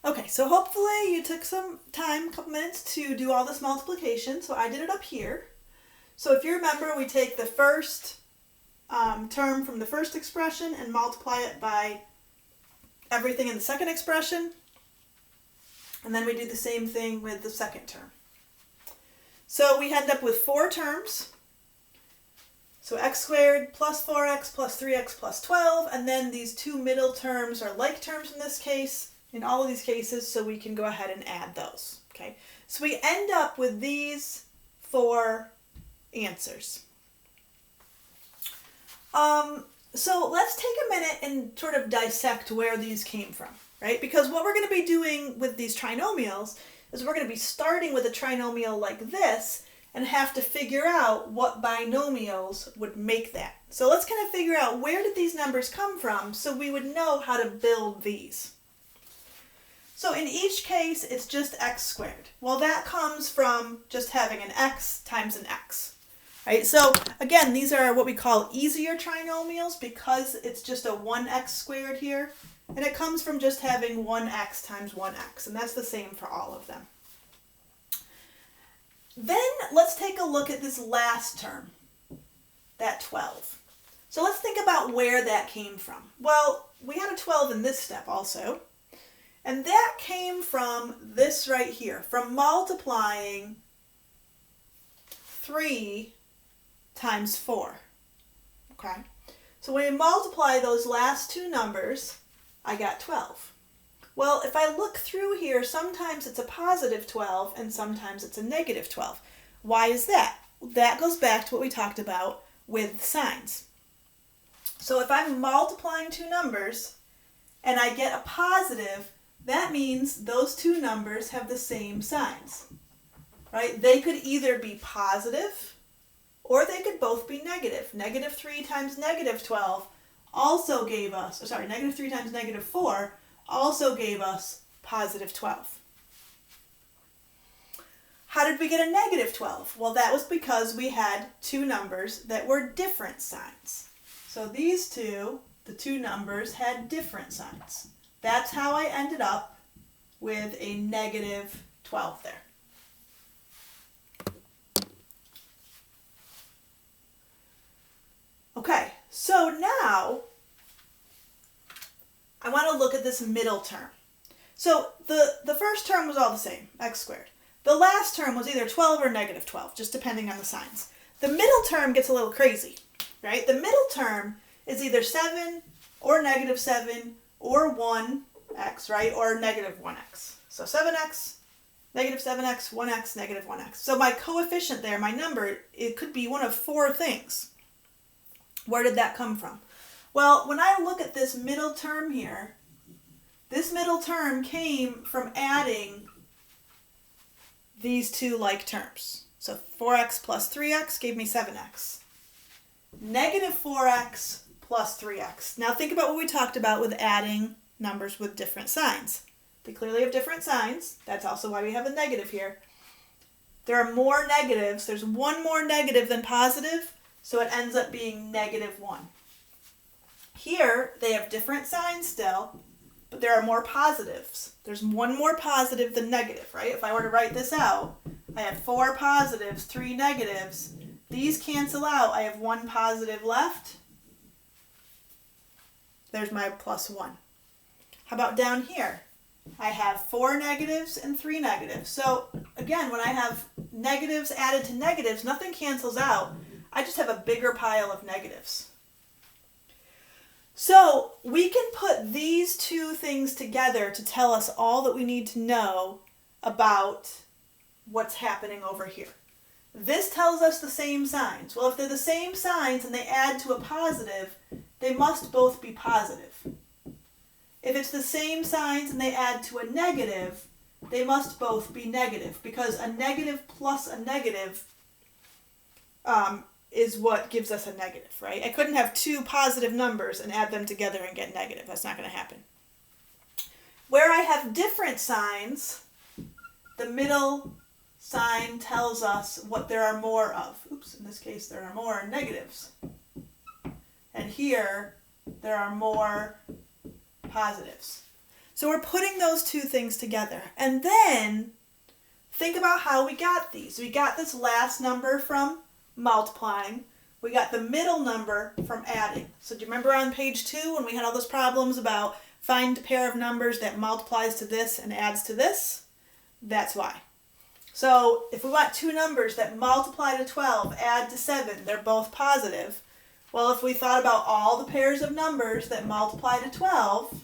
Okay, so hopefully you took some time, a couple minutes, to do all this multiplication. So I did it up here. So if you remember, we take the first term from the first expression and multiply it by everything in the second expression. And then we do the same thing with the second term. So we end up with 4 terms. So x squared plus 4x plus 3x plus 12. And then these two middle terms are like terms in this case, in all of these cases, so we can go ahead and add those. Okay, so we end up with these 4 answers. So let's take a minute and sort of dissect where these came from, right? Because what we're going to be doing with these trinomials is we're going to be starting with a trinomial like this and have to figure out what binomials would make that. So let's kind of figure out where did these numbers come from so we would know how to build these. So in each case, it's just x squared. Well, that comes from just having an x times an x. Right? So again, these are what we call easier trinomials because it's just a 1x squared here. And it comes from just having 1x times 1x. And that's the same for all of them. Then let's take a look at this last term, that 12. So let's think about where that came from. Well, we had a 12 in this step also. And that came from this right here, from multiplying 3 times 4. Okay? So when we multiply those last two numbers, I got 12. Well, if I look through here, sometimes it's a positive 12 and sometimes it's a negative 12. Why is that? That goes back to what we talked about with signs. So if I'm multiplying two numbers and I get a positive, that means those two numbers have the same signs, right? They could either be positive or they could both be negative. Negative 3 times negative 12 also gave us, negative 3 times negative 4 also gave us positive 12. How did we get a negative 12? Well, that was because we had two numbers that were different signs. So these two, the two numbers, had different signs. That's how I ended up with a negative 12 there. Okay, so now I want to look at this middle term. So the first term was all the same, x squared. The last term was either 12 or negative 12, just depending on the signs. The middle term gets a little crazy, right? The middle term is either 7 or negative 7 or 1x, right? Or negative 1x. So 7x, negative 7x, 1x, negative 1x. So my coefficient there, my number, it could be one of 4 things. Where did that come from? Well, when I look at this middle term here, this middle term came from adding these two like terms. So 4x plus 3x gave me 7x. Negative 4x plus 3x. Now think about what we talked about with adding numbers with different signs. They clearly have different signs. That's also why we have a negative here. There are more negatives. There's one more negative than positive, so it ends up being negative 1. Here, they have different signs still, but there are more positives. There's one more positive than negative, right? If I were to write this out, I have 4 positives, 3 negatives. These cancel out. I have 1 positive left. There's my plus 1. How about down here? I have 4 negatives and 3 negatives. So again, when I have negatives added to negatives, nothing cancels out. I just have a bigger pile of negatives. So we can put these two things together to tell us all that we need to know about what's happening over here. This tells us the same signs. Well, if they're the same signs and they add to a positive, they must both be positive. If it's the same signs and they add to a negative, they must both be negative, because a negative plus a negative is what gives us a negative, right? I couldn't have 2 positive numbers and add them together and get negative. That's not going to happen. Where I have different signs, the middle sign tells us what there are more of. Oops, in this case there are more negatives. And here there are more positives. So we're putting those two things together. And then think about how we got these. We got this last number from multiplying. We got the middle number from adding. So do you remember on page 2 when we had all those problems about find a pair of numbers that multiplies to this and adds to this? That's why. So if we want two numbers that multiply to 12, add to 7, they're both positive. Well, if we thought about all the pairs of numbers that multiply to 12,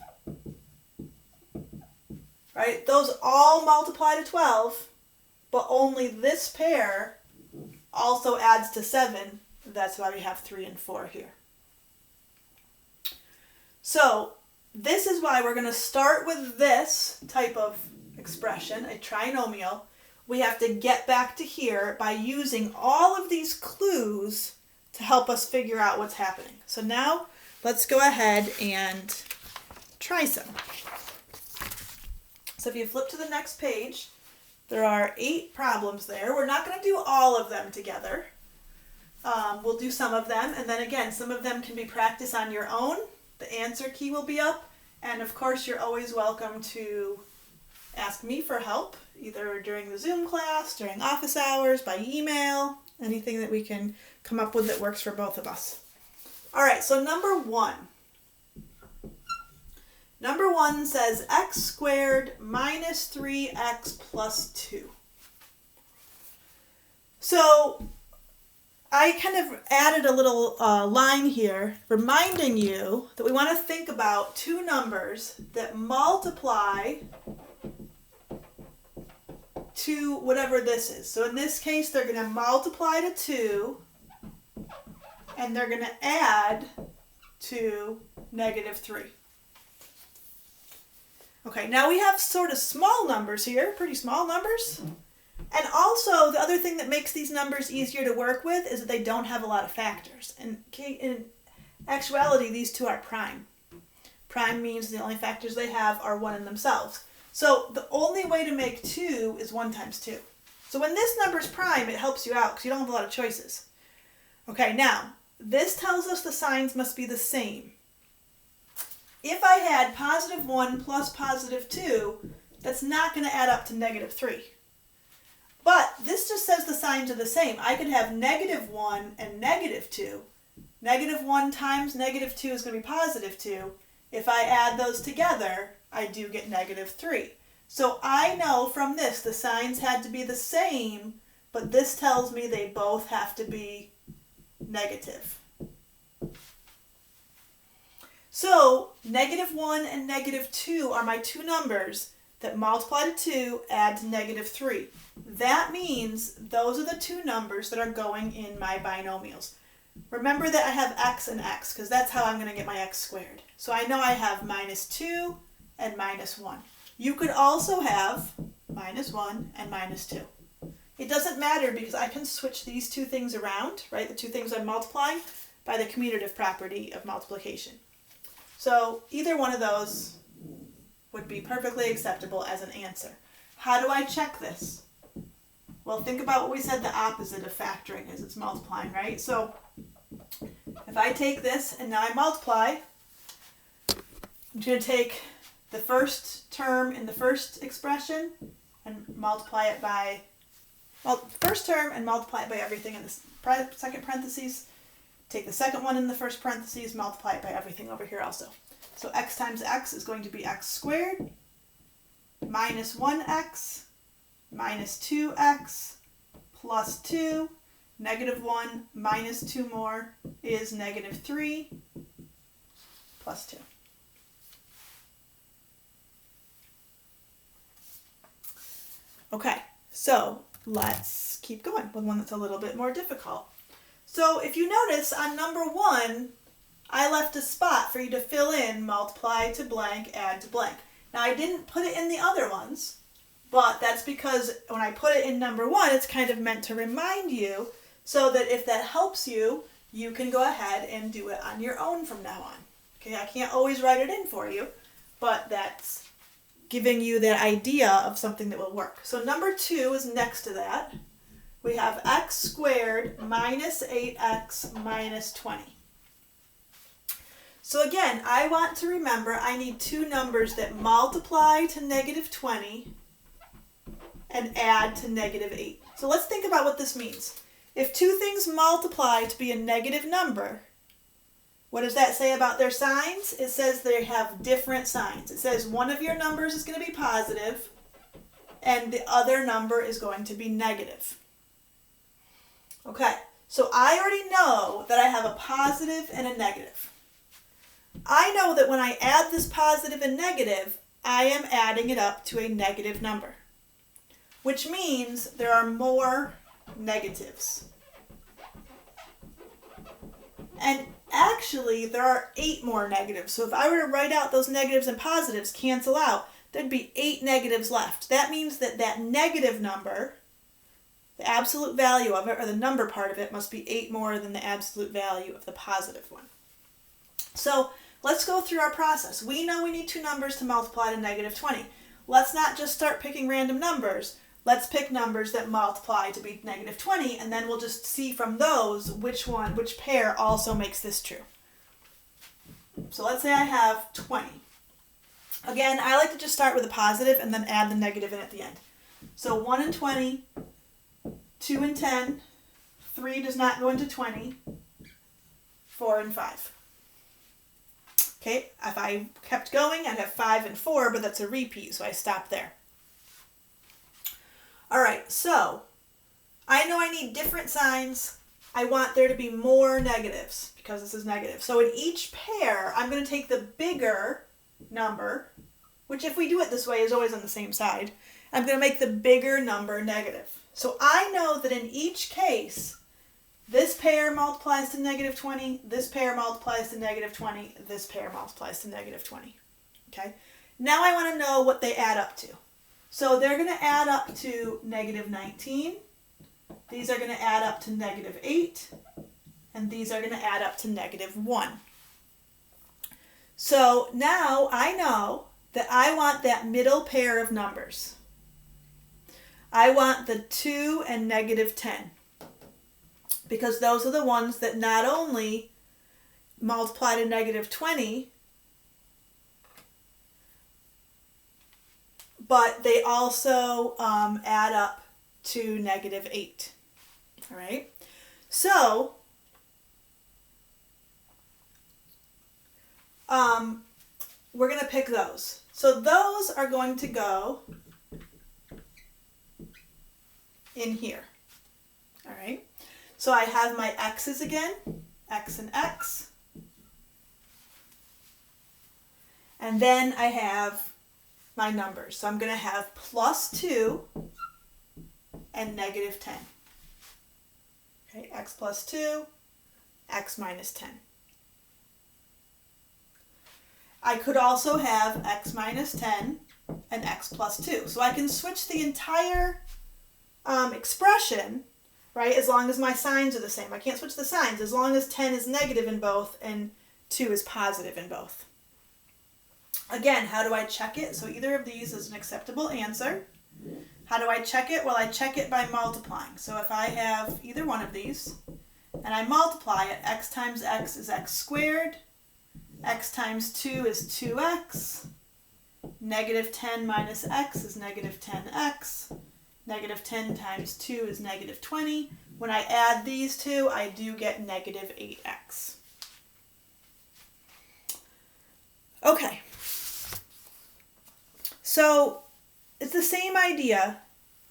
right, those all multiply to 12, but only this pair also adds to 7. That's why we have 3 and 4 here. So this is why we're going to start with this type of expression, a trinomial. We have to get back to here by using all of these clues to help us figure out what's happening. So now let's go ahead and try some. So if you flip to the next page, there are 8 problems there. We're not going to do all of them together. We'll do some of them, and then again, some of them can be practiced on your own. The answer key will be up, and of course you're always welcome to ask me for help, either during the Zoom class, during office hours, by email, anything that we can come up with that works for both of us. All right, so number 1. Number 1 says x squared minus 3x plus 2. So I kind of added a little line here reminding you that we want to think about two numbers that multiply to whatever this is. So in this case, they're going to multiply to 2, and they're going to add to negative 3. Okay, now we have sort of small numbers here, pretty small numbers. And also, the other thing that makes these numbers easier to work with is that they don't have a lot of factors. And in actuality, these two are prime. Prime means the only factors they have are 1 in themselves. So the only way to make 2 is 1 times 2. So when this number is prime, it helps you out because you don't have a lot of choices. Okay, now, this tells us the signs must be the same. If I had positive 1 plus positive 2, that's not going to add up to negative 3. But this just says the signs are the same. I could have negative 1 and negative 2. Negative 1 times negative 2 is going to be positive 2. If I add those together, I do get negative 3. So I know from this the signs had to be the same, but this tells me they both have to be negative. So negative 1 and negative 2 are my two numbers that multiply to 2, add to negative 3. That means those are the two numbers that are going in my binomials. Remember that I have x and x, because that's how I'm going to get my x squared. So I know I have minus 2 and minus 1. You could also have minus 1 and minus 2. It doesn't matter because I can switch these two things around, right? The two things I'm multiplying by the commutative property of multiplication. So either one of those would be perfectly acceptable as an answer. How do I check this? Well, think about what we said the opposite of factoring is. It's multiplying, right? So if I take this and now I multiply, I'm going to take the first term in the first expression and multiply it by, well, first term and multiply it by everything in the second parentheses. Take the second one in the first parentheses, multiply it by everything over here also. So x times x is going to be x squared minus 1x minus 2x plus 2. Negative 1 minus 2 more is negative 3 plus 2. Okay, so let's keep going with one that's a little bit more difficult. So if you notice on number 1, I left a spot for you to fill in multiply to blank, add to blank. Now I didn't put it in the other ones, but that's because when I put it in number 1, it's kind of meant to remind you so that if that helps you, you can go ahead and do it on your own from now on. Okay, I can't always write it in for you, but that's giving you the idea of something that will work. So number 2 is next to that. We have x squared minus 8x minus 20. So again, I want to remember I need two numbers that multiply to negative 20 and add to negative 8. So let's think about what this means. If two things multiply to be a negative number, what does that say about their signs? It says they have different signs. It says one of your numbers is going to be positive and the other number is going to be negative. Okay, so I already know that I have a positive and a negative. I know that when I add this positive and negative, I am adding it up to a negative number, which means there are more negatives. And actually, there are 8 more negatives. So if I were to write out those negatives and positives cancel out, there'd be 8 negatives left. That means that that negative number, the absolute value of it, or the number part of it, must be 8 more than the absolute value of the positive one. So let's go through our process. We know we need two numbers to multiply to negative 20. Let's not just start picking random numbers. Let's pick numbers that multiply to be negative 20, and then we'll just see from those which pair also makes this true. So let's say I have 20. Again, I like to just start with a positive and then add the negative in at the end. So 1 and 20, 2 and 10, 3 does not go into 20, 4 and 5. Okay, if I kept going, I'd have 5 and 4, but that's a repeat, so I stop there. All right, so I know I need different signs. I want there to be more negatives because this is negative. So in each pair, I'm going to take the bigger number, which if we do it this way is always on the same side. I'm going to make the bigger number negative. So I know that in each case, this pair multiplies to negative 20, this pair multiplies to negative 20, this pair multiplies to negative 20. Okay? Now I want to know what they add up to. So they're going to add up to negative 19. These are going to add up to negative 8. And these are going to add up to negative 1. So now I know that I want that middle pair of numbers. I want the 2 and negative 10. Because those are the ones that not only multiply to negative 20, but they also add up to negative 8. All right? So, we're going to pick those. So those are going to go in here. All right? So I have my x's again, x and x. And then I have my numbers. So I'm going to have plus 2 and negative 10. Okay, x plus 2, x minus 10. I could also have x minus 10 and x plus 2. So I can switch the entire expression, right, as long as my signs are the same. I can't switch the signs as long as 10 is negative in both and 2 is positive in both. Again, how do I check it? So either of these is an acceptable answer. How do I check it? Well, I check it by multiplying. So if I have either one of these and I multiply it, x times x is x squared, x times 2 is 2x, negative 10 minus x is negative 10x, negative 10 times 2 is negative 20. When I add these two, I do get negative 8x. Okay. So it's the same idea,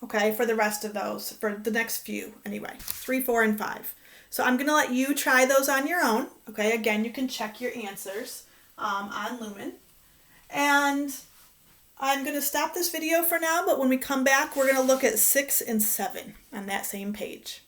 okay, for the rest of those, for the next few anyway, 3, 4, and 5. So I'm going to let you try those on your own, okay? Again, you can check your answers on Lumen. And I'm going to stop this video for now, but when we come back, we're going to look at 6 and 7 on that same page.